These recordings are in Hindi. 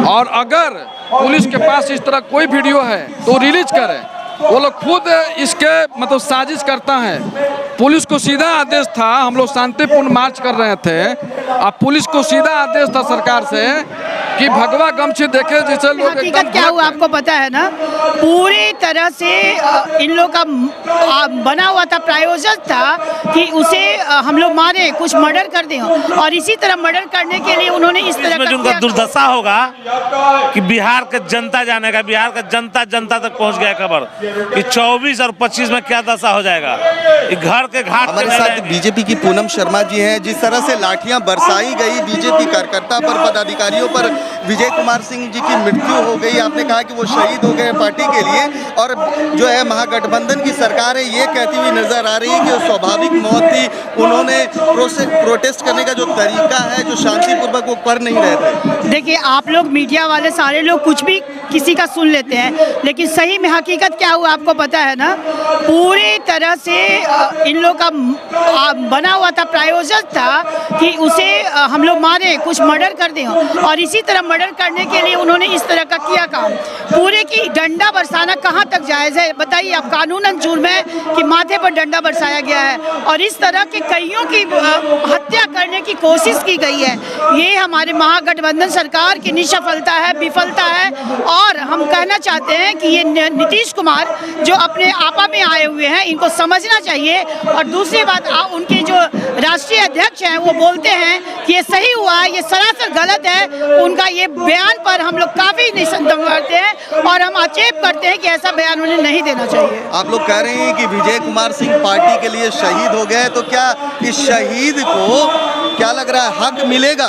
और अगर पुलिस के पास इस तरह कोई वीडियो है तो रिलीज करें। वो लोग खुद इसके मतलब साजिश करता है। पुलिस को सीधा आदेश था, हम लोग शांतिपूर्ण मार्च कर रहे थे, अब पुलिस को सीधा आदेश था सरकार से कि भगवा गमछी देखे जैसे लोग हकीकत क्या हुआ आपको पता है ना, पूरी तरह से इन लोग का बना हुआ था, प्रायोजन था कि उसे हम लोग मारे, कुछ मर्डर कर दें, और इसी तरह मर्डर करने के लिए उन्होंने इस तरह का उनका दुर्दशा होगा कि बिहार का जनता जानेगा, बिहार का जनता तक पहुंच गया खबर कि 24 और 25 में क्या दशा हो जाएगा। घर के घाट हमारे साथ बीजेपी की पूनम शर्मा जी हैं। जिस तरह से लाठियां बरसाई गई बीजेपी कार्यकर्ता पर, पदाधिकारियों पर, विजय कुमार सिंह जी की मृत्यु हो गई, आपने कहा कि वो शहीद हो गए पार्टी के लिए, और जो है महागठबंधन की सरकार है ये कहती हुई नजर आ रही है कि वो स्वाभाविक मौत थी, उन्होंने प्रोटेस्ट करने का जो तरीका है जो शांतिपूर्वक वो कर नहीं रहे थे। देखिए, आप लोग मीडिया वाले सारे लोग कुछ भी किसी का सुन लेते हैं, लेकिन सही में हकीकत क्या हुआ आपको पता है ना, पूरी तरह से इन लोग का बना हुआ था, प्रायोजन था कि उसे हम लोग मारे, कुछ मर्डर कर दें, और इसी तरह मर्डर करने के लिए उन्होंने इस तरह का किया काम। पूरे की डंडा बरसाना कहाँ तक जायज़ है बताइए आप? कानूनन जुर्म है कि माथे पर डंडा बरसाया गया है, और इस तरह के कईयों की हत्या करने की कोशिश की गई है। ये हमारे महागठबंधन सरकार की निष्फलता है, विफलता है, और हम कहना चाहते हैं कि ये नीतीश कुमार जो अपने आपा में आए हुए हैं, इनको समझना चाहिए। और दूसरी बात, उनके जो राष्ट्रीय अध्यक्ष हैं वो बोलते हैं कि ये सही हुआ है, ये सरासर गलत है। उनका ये बयान पर हम लोग काफ़ी निसंदेह करते हैं और हम आक्षेप करते हैं कि ऐसा बयान उन्हें नहीं देना चाहिए। आप लोग कह रहे हैं कि विजय कुमार सिंह पार्टी के लिए शहीद हो गए, तो क्या इस शहीद को क्या लग रहा है हक मिलेगा?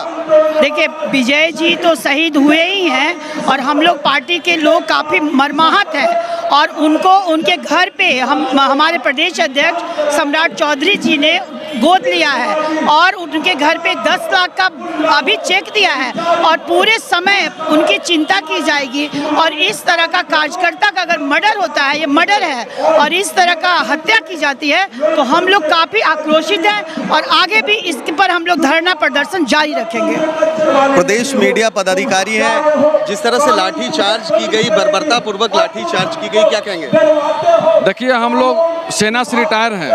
देखिए, विजय जी तो शहीद हुए ही हैं, और हम लोग पार्टी के लोग काफ़ी मर्माहत हैं, और उनको उनके घर पे हमारे प्रदेश अध्यक्ष सम्राट चौधरी जी ने गोद लिया है, और उनके घर पे 10 लाख का अभी चेक दिया है, और पूरे समय उनकी चिंता की जाएगी। और इस तरह का कार्यकर्ता का अगर मर्डर होता है, ये मर्डर है, और इस तरह का हत्या की जाती है, तो हम लोग काफ़ी आक्रोशित हैं, और आगे भी इसके पर हम लोग धरना प्रदर्शन जारी रखेंगे। प्रदेश मीडिया पदाधिकारी हैं, जिस तरह से लाठी चार्ज की गई, बर्बरता पूर्वक लाठी चार्ज की गई, क्या कहेंगे? देखिए, हम लोग सेना से रिटायर हैं,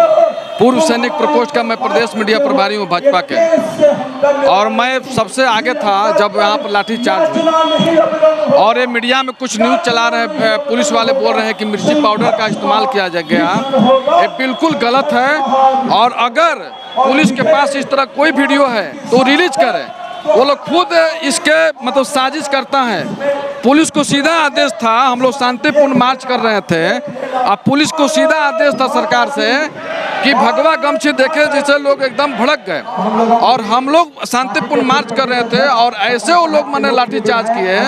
पूर्व सैनिक प्रकोष्ठ का मैं प्रदेश मीडिया प्रभारी हूँ भाजपा के, और मैं सबसे आगे था जब यहाँ पर लाठी चार्ज हुई। और ये मीडिया में कुछ न्यूज़ चला रहे हैं, पुलिस वाले बोल रहे हैं कि मिर्ची पाउडर का इस्तेमाल किया गया, ये बिल्कुल गलत है। और अगर पुलिस के पास इस तरह कोई वीडियो है तो रिलीज करें। वो लोग खुद इसके मतलब साजिश करता है। पुलिस को सीधा आदेश था, हम लोग शांतिपूर्ण मार्च कर रहे थे, अब पुलिस को सीधा आदेश था सरकार से कि भगवा गमछी देखे जैसे लोग एकदम भड़क गए, और हम लोग शांतिपूर्ण मार्च कर रहे थे, और ऐसे वो लोग मैंने लाठीचार्ज किए।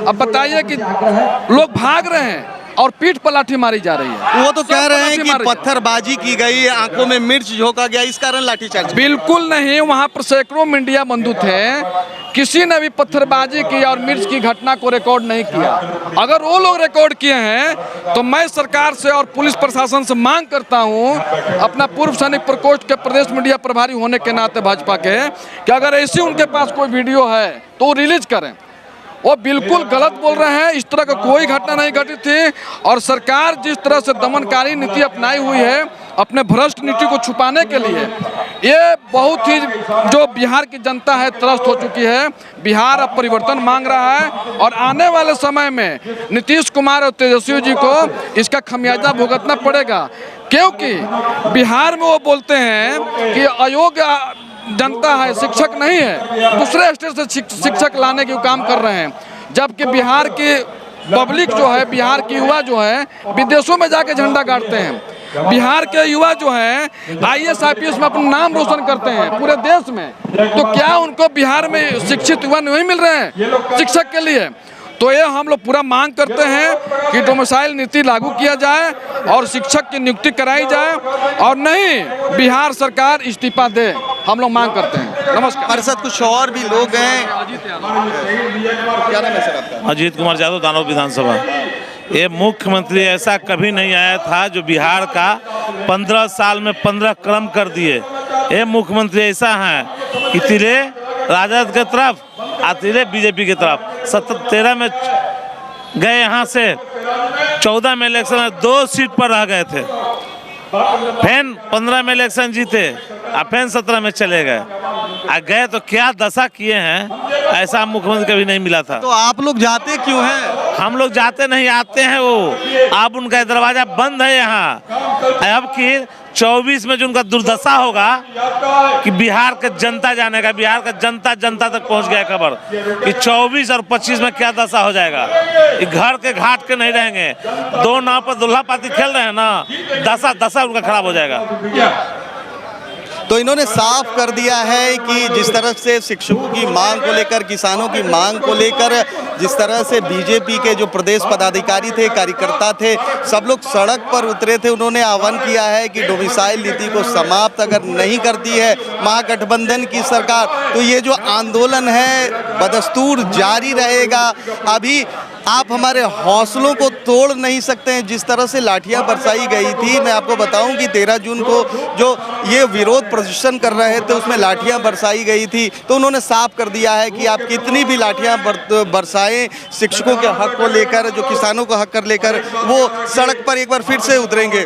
अब बताइए कि लोग भाग रहे हैं और पीठ पर लाठी मारी जा रही है। वो तो कह रहे हैं कि पत्थरबाजी की गई, आंखों में मिर्च झोंका गया, इस कारण लाठीचार्ज। बिल्कुल नहीं, वहाँ पर सैकड़ों मीडिया बंधु थे, किसी ने भी पत्थरबाजी की और मिर्च की घटना को रिकॉर्ड नहीं किया। अगर वो लोग रिकॉर्ड किए हैं तो मैं सरकार से और पुलिस प्रशासन से मांग करता हूं, अपना पूर्व सैनिक प्रकोष्ठ के प्रदेश मीडिया प्रभारी होने के नाते भाजपा के, कि अगर ऐसी उनके पास कोई वीडियो है तो रिलीज करें। वो बिल्कुल गलत बोल रहे हैं, इस तरह का कोई घटना नहीं घटी थी। और सरकार जिस तरह से दमनकारी नीति अपनाई हुई है अपने भ्रष्ट नीति को छुपाने के लिए, ये बहुत ही जो बिहार की जनता है त्रस्त हो चुकी है। बिहार अब परिवर्तन मांग रहा है, और आने वाले समय में नीतीश कुमार और तेजस्वी जी को इसका खमियाजा भुगतना पड़ेगा, क्योंकि बिहार में वो बोलते हैं कि अयोग्य जनता है, शिक्षक नहीं है, दूसरे स्टेट से शिक्षक लाने के काम कर रहे हैं, जबकि बिहार की पब्लिक जो है, बिहार की युवा जो है विदेशों में जाके झंडा गाड़ते हैं। बिहार के युवा जो हैं IAS IPS में अपना नाम रोशन करते हैं पूरे देश में, तो क्या उनको बिहार में शिक्षित युवा नहीं मिल रहे हैं शिक्षक के लिए? तो ये हम लोग पूरा मांग करते हैं कि डोमिसाइल नीति लागू किया जाए और शिक्षक की नियुक्ति कराई जाए, और नहीं बिहार सरकार इस्तीफा दे, हम लोग मांग करते हैं। नमस्कार। हमारे साथ कुछ और भी लोग हैं। क्या नाम है सर आपका? अजीत कुमार यादव, दानव विधानसभा। ये मुख्यमंत्री ऐसा कभी नहीं आया था जो बिहार का 15 साल में 15 कर्म कर दिए। ये मुख्यमंत्री ऐसा है कि तिरे राजद के तरफ आते रहे बीजेपी की तरफ। 13 में गए यहाँ से, 14 में इलेक्शन में 2 सीट पर रह गए थे, फिर 15 में इलेक्शन जीते और फिर 17 में चले गए। गए तो क्या दशा किए हैं, ऐसा मुख्यमंत्री कभी नहीं मिला था। तो आप लोग जाते क्यों हैं? हम लोग जाते नहीं, आते हैं वो। अब उनका दरवाजा बंद है यहाँ। अब कि 24 में जो उनका दुर्दशा होगा कि बिहार का जनता जानेगा, बिहार का जनता जनता तक पहुंच गया खबर कि 24 और 25 में क्या दशा हो जाएगा। ये घर के घाट के नहीं रहेंगे, 2 नाव पर दुल्हा पाती खेल रहे हैं ना, दशा उनका खराब हो जाएगा। तो इन्होंने साफ कर दिया है कि जिस तरह से शिक्षकों की मांग को लेकर, किसानों की मांग को लेकर, जिस तरह से बीजेपी के जो प्रदेश पदाधिकारी थे, कार्यकर्ता थे, सब लोग सड़क पर उतरे थे। उन्होंने आह्वान किया है कि डोमिसाइल नीति को समाप्त अगर नहीं करती है महागठबंधन की सरकार, तो ये जो आंदोलन है बदस्तूर जारी रहेगा। अभी आप हमारे हौसलों को तोड़ नहीं सकते हैं। जिस तरह से लाठियां बरसाई गई थी, मैं आपको बताऊं कि 13 जून को जो ये विरोध प्रदर्शन कर रहे थे उसमें लाठियां बरसाई गई थी, तो उन्होंने साफ कर दिया है कि आप कितनी भी लाठियां बरसाएं, शिक्षकों के हक को लेकर, जो किसानों को हक कर लेकर, वो सड़क पर एक बार फिर से उतरेंगे।